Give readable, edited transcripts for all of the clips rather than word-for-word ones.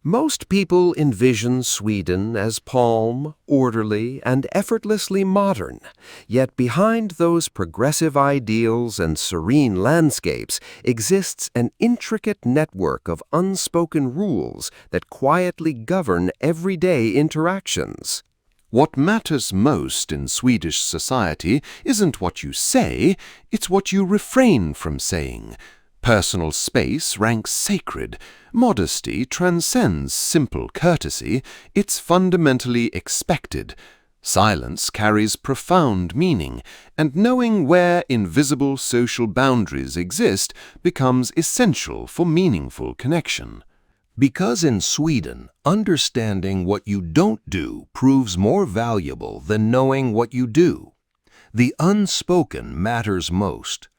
Most people envision Sweden as calm, orderly, and effortlessly modern, yet behind those progressive ideals and serene landscapes exists an intricate network of unspoken rules that quietly govern everyday interactions. What matters most in Swedish society isn't what you say, it's what you refrain from saying. Personal space ranks sacred. Modesty transcends simple courtesy. It's fundamentally expected. Silence carries profound meaning, and knowing where invisible social boundaries exist becomes essential for meaningful connection. Because in Sweden, understanding what you don't do proves more valuable than knowing what you do. The unspoken matters most.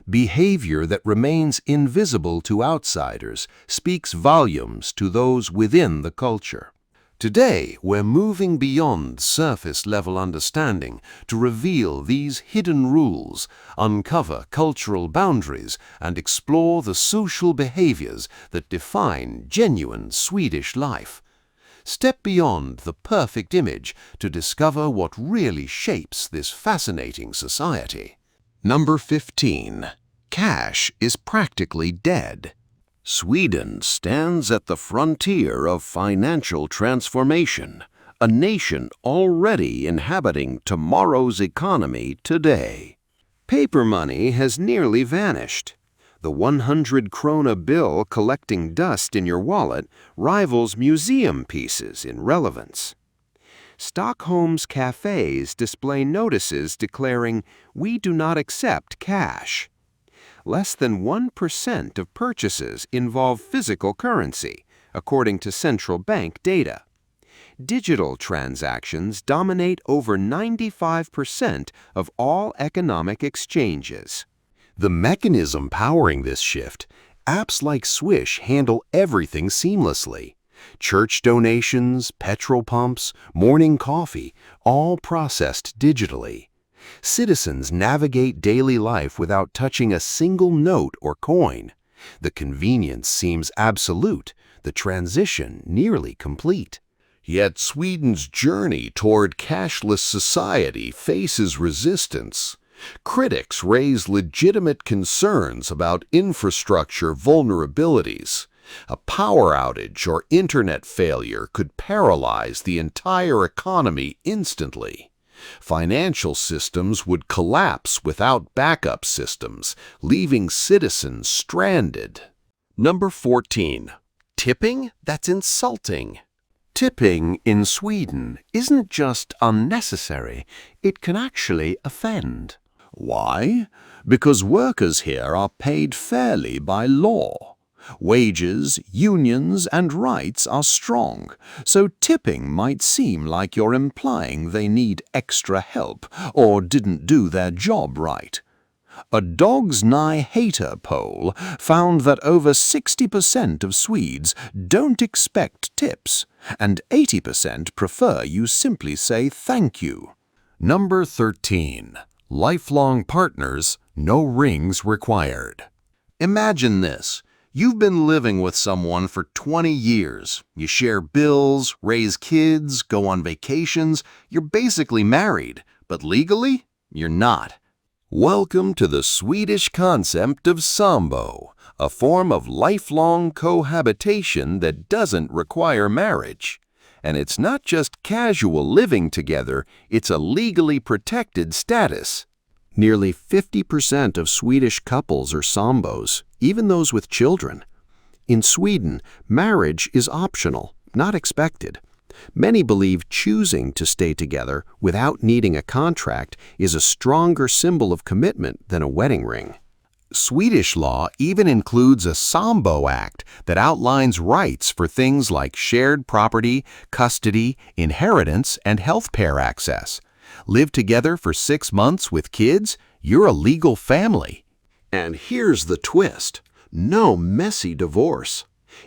Behavior that remains invisible to outsiders speaks volumes to those within the culture. Today, we're moving beyond surface-level understanding to reveal these hidden rules, uncover cultural boundaries, and explore the social behaviors that define genuine Swedish life. Step beyond the perfect image to discover what really shapes this fascinating society. Number 15. Cash is practically dead. Sweden stands at the frontier of financial transformation, a nation already inhabiting tomorrow's economy today. Paper money has nearly vanished. The 100 krona bill collecting dust in your wallet rivals museum pieces in relevance. Stockholm's cafes display notices declaring, "We do not accept cash." Less than 1% of purchases involve physical currency, according to central bank data. Digital transactions dominate over 95% of all economic exchanges. The mechanism powering this shift, apps like Swish handle everything seamlessly. Church donations, petrol pumps, morning coffee, all processed digitally. Citizens navigate daily life without touching a single note or coin. The convenience seems absolute, the transition nearly complete. Yet Sweden's journey toward cashless society faces resistance. Critics raise legitimate concerns about infrastructure vulnerabilities. A power outage or internet failure could paralyze the entire economy instantly. Financial systems would collapse without backup systems, leaving citizens stranded. Number 14. Tipping? That's insulting. Tipping in Sweden isn't just unnecessary, it can actually offend. Why? Because workers here are paid fairly by law. Wages, unions, and rights are strong, so tipping might seem like you're implying they need extra help or didn't do their job right. A Dogs Nye Hater poll found that over 60% of Swedes don't expect tips, and 80% prefer you simply say thank you. Number 13. Lifelong partners, no rings required. Imagine this. You've been living with someone for 20 years. You share bills, raise kids, go on vacations. You're basically married, but legally, you're not. Welcome to the Swedish concept of sambo, a form of lifelong cohabitation that doesn't require marriage. And it's not just casual living together, it's a legally protected status. Nearly 50% of Swedish couples are sambos, even those with children. In Sweden, marriage is optional, not expected. Many believe choosing to stay together without needing a contract is a stronger symbol of commitment than a wedding ring. Swedish law even includes a Sambo Act that outlines rights for things like shared property, custody, inheritance, and health care access. Live together for 6 months with kids, you're a legal family. And here's the twist. No messy divorce.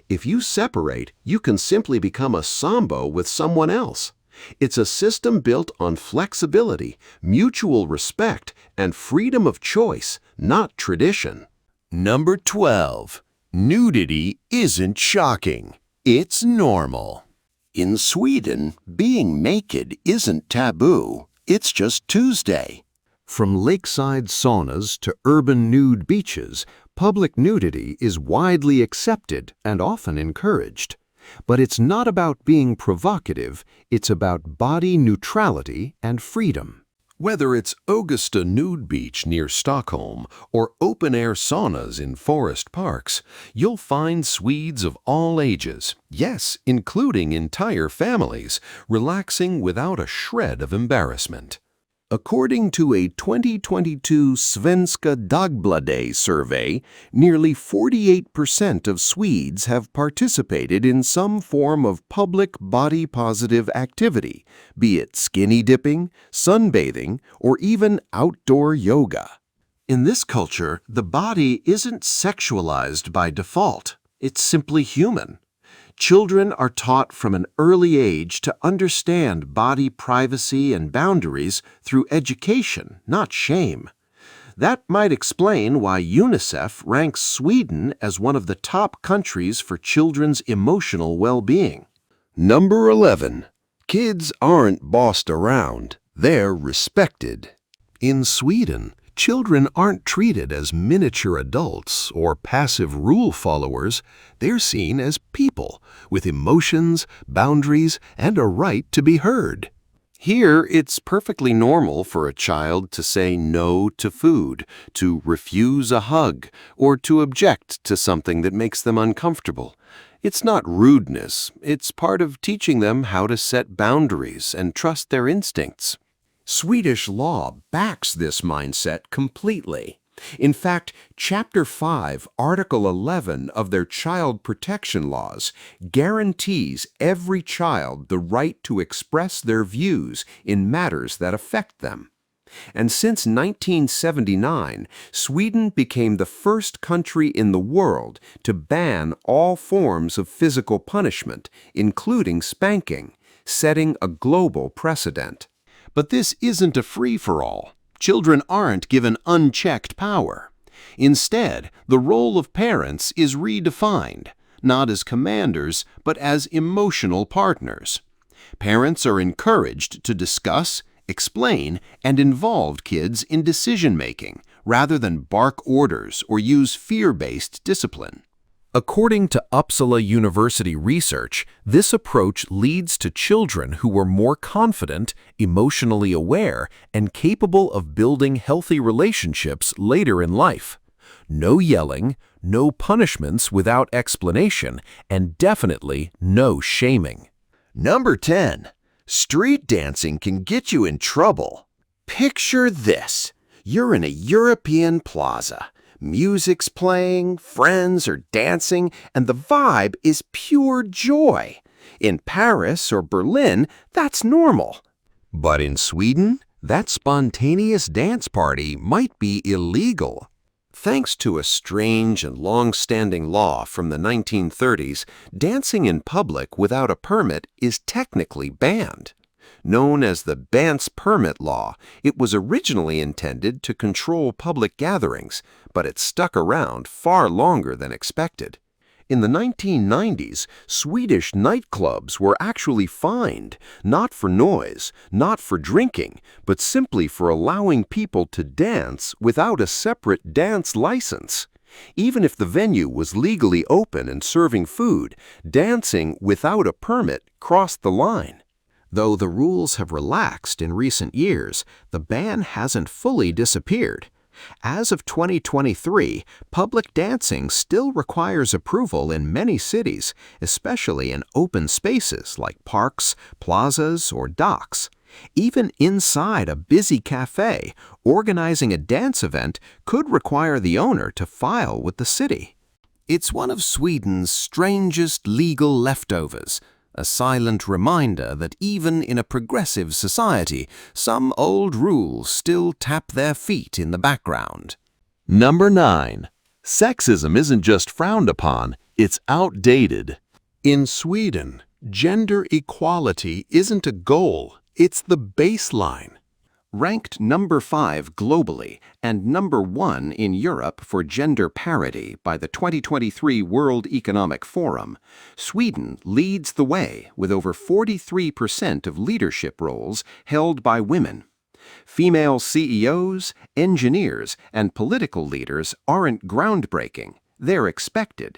If you separate, you can simply become a sambo with someone else. It's a system built on flexibility, mutual respect, and freedom of choice, not tradition. Number 12. Nudity isn't shocking. It's normal. In Sweden, being naked isn't taboo. It's just Tuesday. From lakeside saunas to urban nude beaches, public nudity is widely accepted and often encouraged. But it's not about being provocative, it's about body neutrality and freedom. Whether it's Augusta Nude Beach near Stockholm or open-air saunas in forest parks, you'll find Swedes of all ages, yes, including entire families, relaxing without a shred of embarrassment. According to a 2022 Svenska Dagbladet survey, nearly 48% of Swedes have participated in some form of public body-positive activity, be it skinny dipping, sunbathing, or even outdoor yoga. In this culture, the body isn't sexualized by default. It's simply human. Children are taught from an early age to understand body privacy and boundaries through education, not shame. That might explain why UNICEF ranks Sweden as one of the top countries for children's emotional well-being. Number 11. Kids aren't bossed around, they're respected. In Sweden, children aren't treated as miniature adults or passive rule followers. They're seen as people with emotions, boundaries, and a right to be heard. Here, it's perfectly normal for a child to say no to food, to refuse a hug, or to object to something that makes them uncomfortable. It's not rudeness, it's part of teaching them how to set boundaries and trust their instincts. Swedish law backs this mindset completely. In fact, Chapter 5, Article 11 of their child protection laws guarantees every child the right to express their views in matters that affect them. And since 1979, Sweden became the first country in the world to ban all forms of physical punishment, including spanking, setting a global precedent. But this isn't a free-for-all. Children aren't given unchecked power. Instead, the role of parents is redefined, not as commanders, but as emotional partners. Parents are encouraged to discuss, explain, and involve kids in decision-making, rather than bark orders or use fear-based discipline. According to Uppsala University research, this approach leads to children who are more confident, emotionally aware, and capable of building healthy relationships later in life. No yelling, no punishments without explanation, and definitely no shaming. Number 10. Street dancing can get you in trouble. Picture this. You're in a European plaza. Music's playing, friends are dancing, and the vibe is pure joy. In Paris or Berlin, that's normal. But in Sweden, that spontaneous dance party might be illegal. Thanks to a strange and long-standing law from the 1930s, dancing in public without a permit is technically banned. Known as the Dance Permit Law, it was originally intended to control public gatherings, but it stuck around far longer than expected. In the 1990s, Swedish nightclubs were actually fined, not for noise, not for drinking, but simply for allowing people to dance without a separate dance license. Even if the venue was legally open and serving food, dancing without a permit crossed the line. Though the rules have relaxed in recent years, the ban hasn't fully disappeared. As of 2023, public dancing still requires approval in many cities, especially in open spaces like parks, plazas, or docks. Even inside a busy cafe, organizing a dance event could require the owner to file with the city. It's one of Sweden's strangest legal leftovers, a silent reminder that even in a progressive society, some old rules still tap their feet in the background. Number 9. Sexism isn't just frowned upon, it's outdated. In Sweden, gender equality isn't a goal, it's the baseline. Ranked number 5 globally and number 1 in Europe for gender parity by the 2023 World Economic Forum, Sweden leads the way with over 43% of leadership roles held by women. Female CEOs, engineers, and political leaders aren't groundbreaking, they're expected.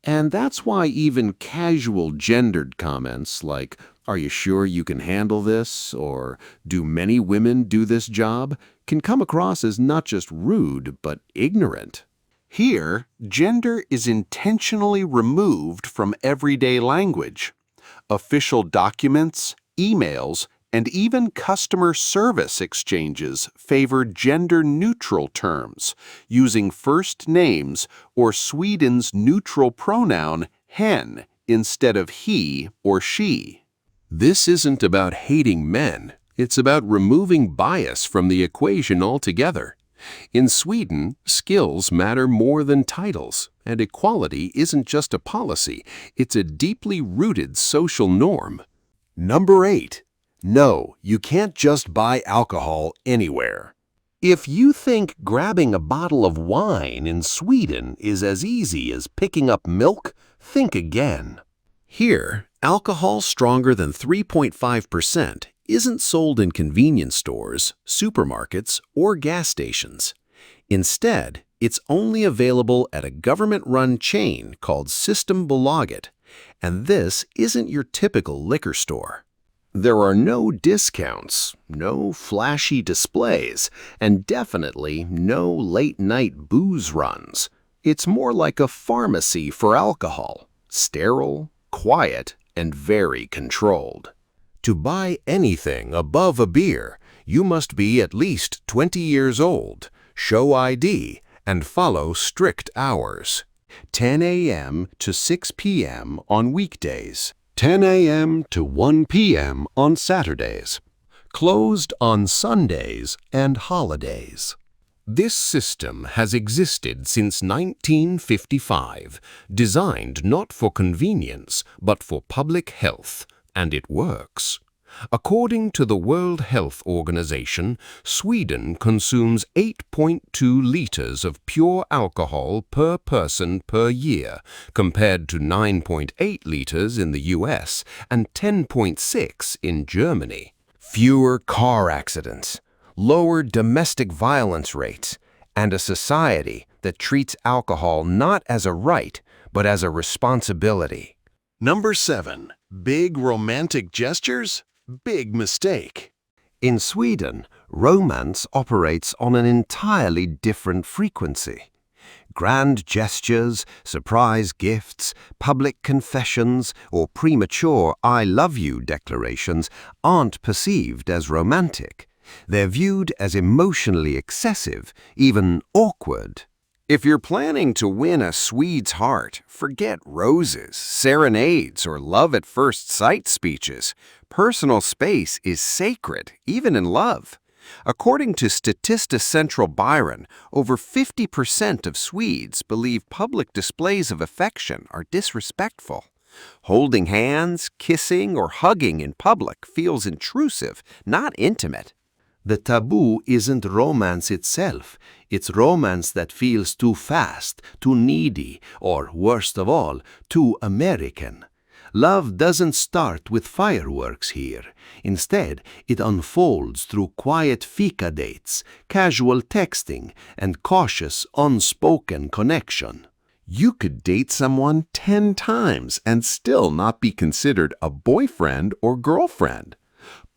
And that's why even casual gendered comments like, "Are you sure you can handle this?" or "Do many women do this job?" can come across as not just rude, but ignorant. Here, gender is intentionally removed from everyday language. Official documents, emails, and even customer service exchanges favor gender-neutral terms, using first names or Sweden's neutral pronoun hen instead of he or she. This isn't about hating men, it's about removing bias from the equation altogether. In Sweden, skills matter more than titles, and equality isn't just a policy, it's a deeply rooted social norm. Number 8. No, you can't just buy alcohol anywhere. If you think grabbing a bottle of wine in Sweden is as easy as picking up milk, think again. Here, alcohol stronger than 3.5% isn't sold in convenience stores, supermarkets, or gas stations. Instead, it's only available at a government-run chain called Systembolaget, and this isn't your typical liquor store. There are no discounts, no flashy displays, and definitely no late-night booze runs. It's more like a pharmacy for alcohol, sterile, quiet, and very controlled. To buy anything above a beer, you must be at least 20 years old, show ID, and follow strict hours. 10 a.m. to 6 p.m. on weekdays. 10 a.m. to 1 p.m. on Saturdays. Closed on Sundays and holidays. This system has existed since 1955, designed not for convenience but for public health, and it works. According to the World Health Organization, Sweden consumes 8.2 liters of pure alcohol per person per year, compared to 9.8 liters in the US and 10.6 in Germany. Fewer car accidents, lower domestic violence rates, and a society that treats alcohol not as a right, but as a responsibility. Number 7. Big romantic gestures? Big mistake. In Sweden, romance operates on an entirely different frequency. Grand gestures, surprise gifts, public confessions, or premature "I love you" declarations aren't perceived as romantic. They're viewed as emotionally excessive, even awkward. If you're planning to win a Swede's heart, forget roses, serenades, or love at first sight speeches. Personal space is sacred, even in love. According to Statista Central Byron, over 50% of Swedes believe public displays of affection are disrespectful. Holding hands, kissing, or hugging in public feels intrusive, not intimate. The taboo isn't romance itself, it's romance that feels too fast, too needy, or worst of all, too American. Love doesn't start with fireworks here. Instead, it unfolds through quiet fika dates, casual texting, and cautious, unspoken connection. You could date someone 10 times and still not be considered a boyfriend or girlfriend.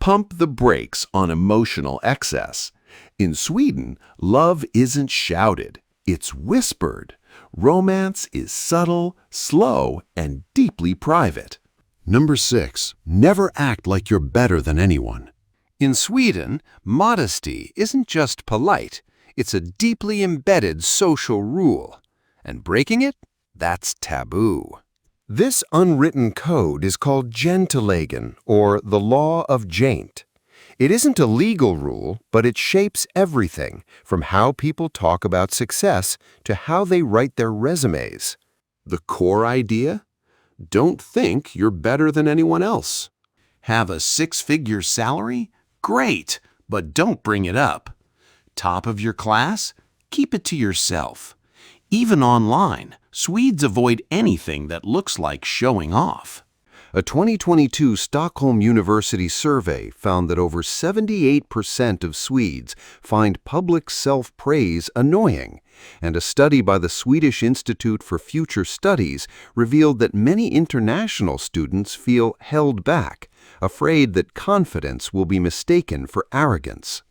Pump the brakes on emotional excess. In Sweden, love isn't shouted, it's whispered. Romance is subtle, slow, and deeply private. Number 6. Never act like you're better than anyone. In Sweden, modesty isn't just polite, it's a deeply embedded social rule. And breaking it? That's taboo. This unwritten code is called gentelagen, or the law of Jaint. It isn't a legal rule, but it shapes everything, from how people talk about success to how they write their resumes. The core idea? Don't think you're better than anyone else. Have a 6-figure salary? Great, but don't bring it up. Top of your class? Keep it to yourself. Even online, Swedes avoid anything that looks like showing off. A 2022 Stockholm University survey found that over 78% of Swedes find public self-praise annoying, and a study by the Swedish Institute for Future Studies revealed that many international students feel held back, afraid that confidence will be mistaken for arrogance.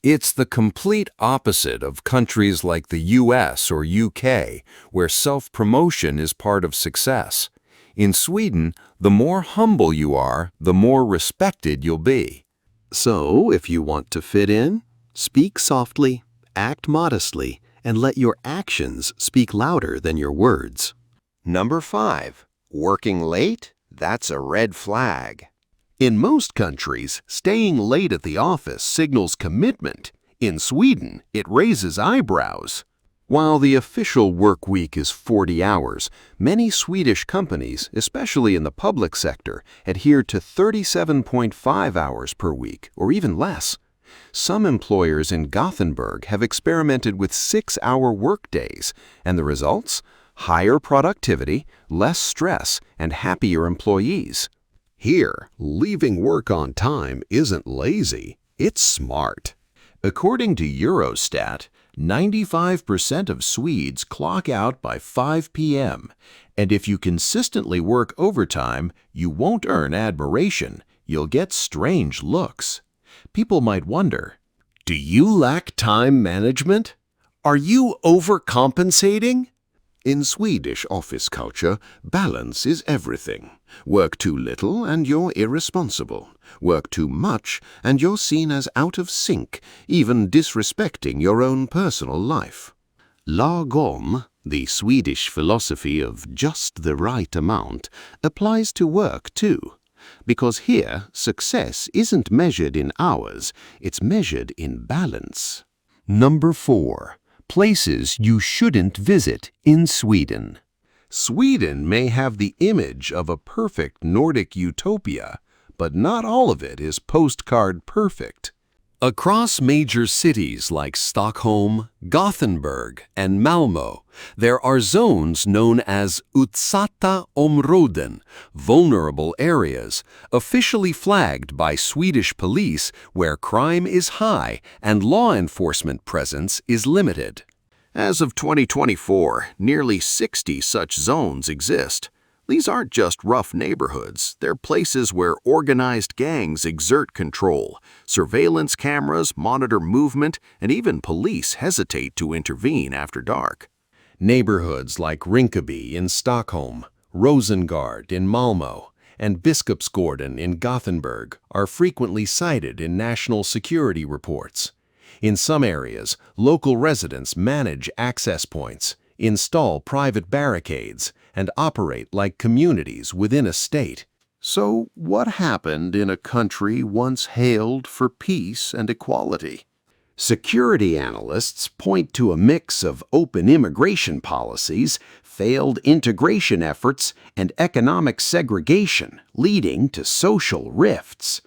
It's the complete opposite of countries like the US or UK, where self-promotion is part of success. In Sweden, the more humble you are, the more respected you'll be. So, if you want to fit in, speak softly, act modestly, and let your actions speak louder than your words. Number 5. Working late? That's a red flag. In most countries, staying late at the office signals commitment. In Sweden, it raises eyebrows. While the official work week is 40 hours, many Swedish companies, especially in the public sector, adhere to 37.5 hours per week, or even less. Some employers in Gothenburg have experimented with 6-hour workdays, and the results? Higher productivity, less stress, and happier employees. Here, leaving work on time isn't lazy, it's smart. According to Eurostat, 95% of Swedes clock out by 5 p.m., and if you consistently work overtime, you won't earn admiration, you'll get strange looks. People might wonder, do you lack time management? Are you overcompensating? In Swedish office culture, balance is everything. Work too little and you're irresponsible. Work too much and you're seen as out of sync, even disrespecting your own personal life. Lagom, the Swedish philosophy of just the right amount, applies to work too. Because here, success isn't measured in hours, it's measured in balance. Number 4. Places you shouldn't visit in Sweden. Sweden may have the image of a perfect Nordic utopia, but not all of it is postcard perfect. Across major cities like Stockholm, Gothenburg, and Malmö, there are zones known as utsatta områden, vulnerable areas, officially flagged by Swedish police where crime is high and law enforcement presence is limited. As of 2024, nearly 60 such zones exist. These aren't just rough neighborhoods, they're places where organized gangs exert control, surveillance cameras monitor movement, and even police hesitate to intervene after dark. Neighborhoods like Rinkeby in Stockholm, Rosengård in Malmö, and Biskopsgården in Gothenburg are frequently cited in national security reports. In some areas, local residents manage access points, install private barricades, and operate like communities within a state. So what happened in a country once hailed for peace and equality? Security analysts point to a mix of open immigration policies, failed integration efforts, and economic segregation, leading to social rifts.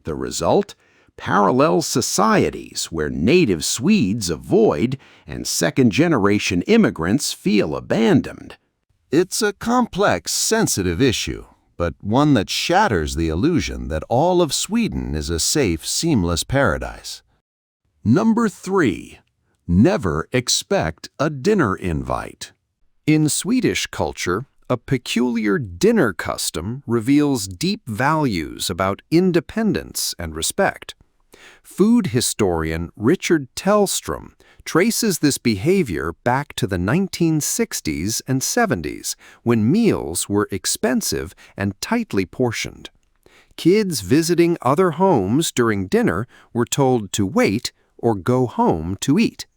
The result? Parallel societies where native Swedes avoid and second-generation immigrants feel abandoned. It's a complex, sensitive issue, but one that shatters the illusion that all of Sweden is a safe, seamless paradise. Number 3. Never expect a dinner invite. In Swedish culture, a peculiar dinner custom reveals deep values about independence and respect. Food historian Richard Tellstrom traces this behavior back to the 1960s and 70s, when meals were expensive and tightly portioned. Kids visiting other homes during dinner were told to wait or go home to eat.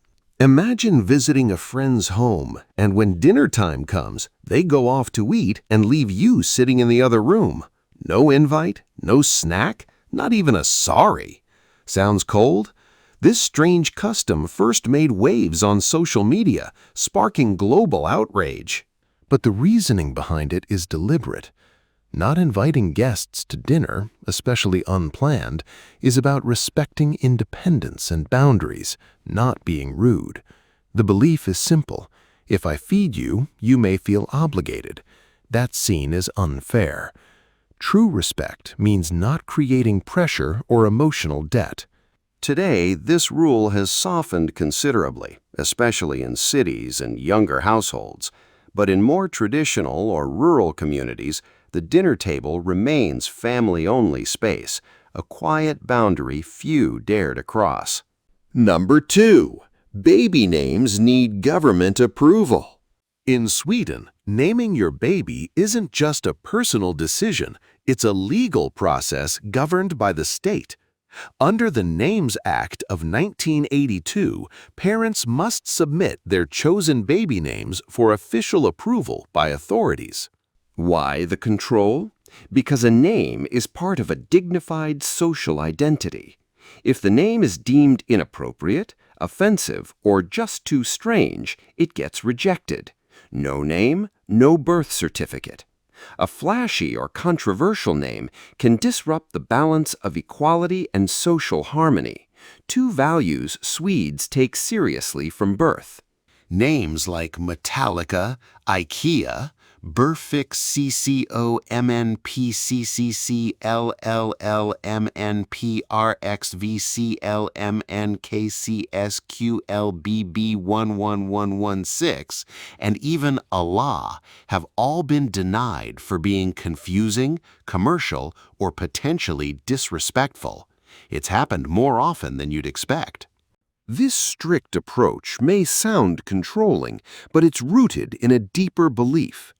Imagine visiting a friend's home, and when dinner time comes, they go off to eat and leave you sitting in the other room. No invite, no snack, not even a sorry. Sounds cold? This strange custom first made waves on social media, sparking global outrage. But the reasoning behind it is deliberate. Not inviting guests to dinner, especially unplanned, is about respecting independence and boundaries, not being rude. The belief is simple. If I feed you, you may feel obligated. That's seen as unfair. True respect means not creating pressure or emotional debt. Today, this rule has softened considerably, especially in cities and younger households. But in more traditional or rural communities, the dinner table remains family-only space, a quiet boundary few dare to cross. Number 2. Baby names need government approval. In Sweden, naming your baby isn't just a personal decision, it's a legal process governed by the state. Under the Names Act of 1982, parents must submit their chosen baby names for official approval by authorities. Why the control? Because a name is part of a dignified social identity. If the name is deemed inappropriate, offensive, or just too strange, it gets rejected. No name, no birth certificate. A flashy or controversial name can disrupt the balance of equality and social harmony, two values Swedes take seriously from birth. Names like Metallica, IKEA, Burfix CCOMNPCCCLLLMNPRXVCLMNKCSQLBB11116, and even Allah have all been denied for being confusing, commercial, or potentially disrespectful. It's happened more often than you'd expect. This strict approach may sound controlling, but it's rooted in a deeper belief.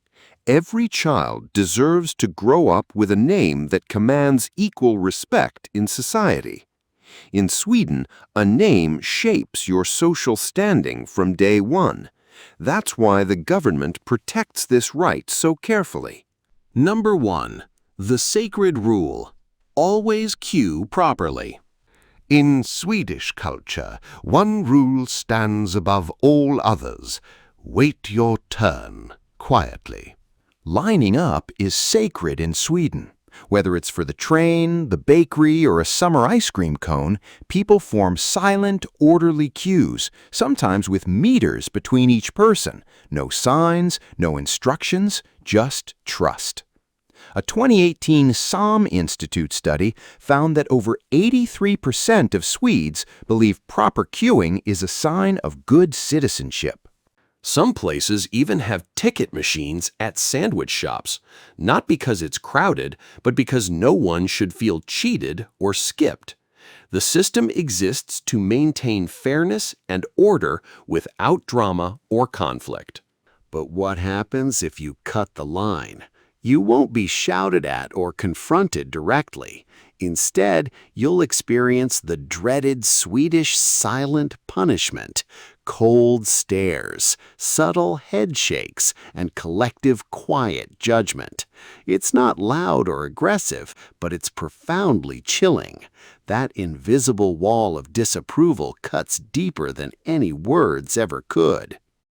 Every child deserves to grow up with a name that commands equal respect in society. In Sweden, a name shapes your social standing from day one. That's why the government protects this right so carefully. Number 1. The sacred rule. Always cue properly. In Swedish culture, one rule stands above all others. Wait your turn, quietly. Lining up is sacred in Sweden. Whether it's for the train, the bakery, or a summer ice cream cone, people form silent, orderly queues, sometimes with meters between each person. No signs, no instructions, just trust. A 2018 SOM Institute study found that over 83% of Swedes believe proper queuing is a sign of good citizenship. Some places even have ticket machines at sandwich shops, not because it's crowded, but because no one should feel cheated or skipped. The system exists to maintain fairness and order without drama or conflict. But what happens if you cut the line? You won't be shouted at or confronted directly. Instead, you'll experience the dreaded Swedish silent punishment, cold stares, subtle head shakes, and collective quiet judgment. It's not loud or aggressive, but it's profoundly chilling. That invisible wall of disapproval cuts deeper than any words ever could.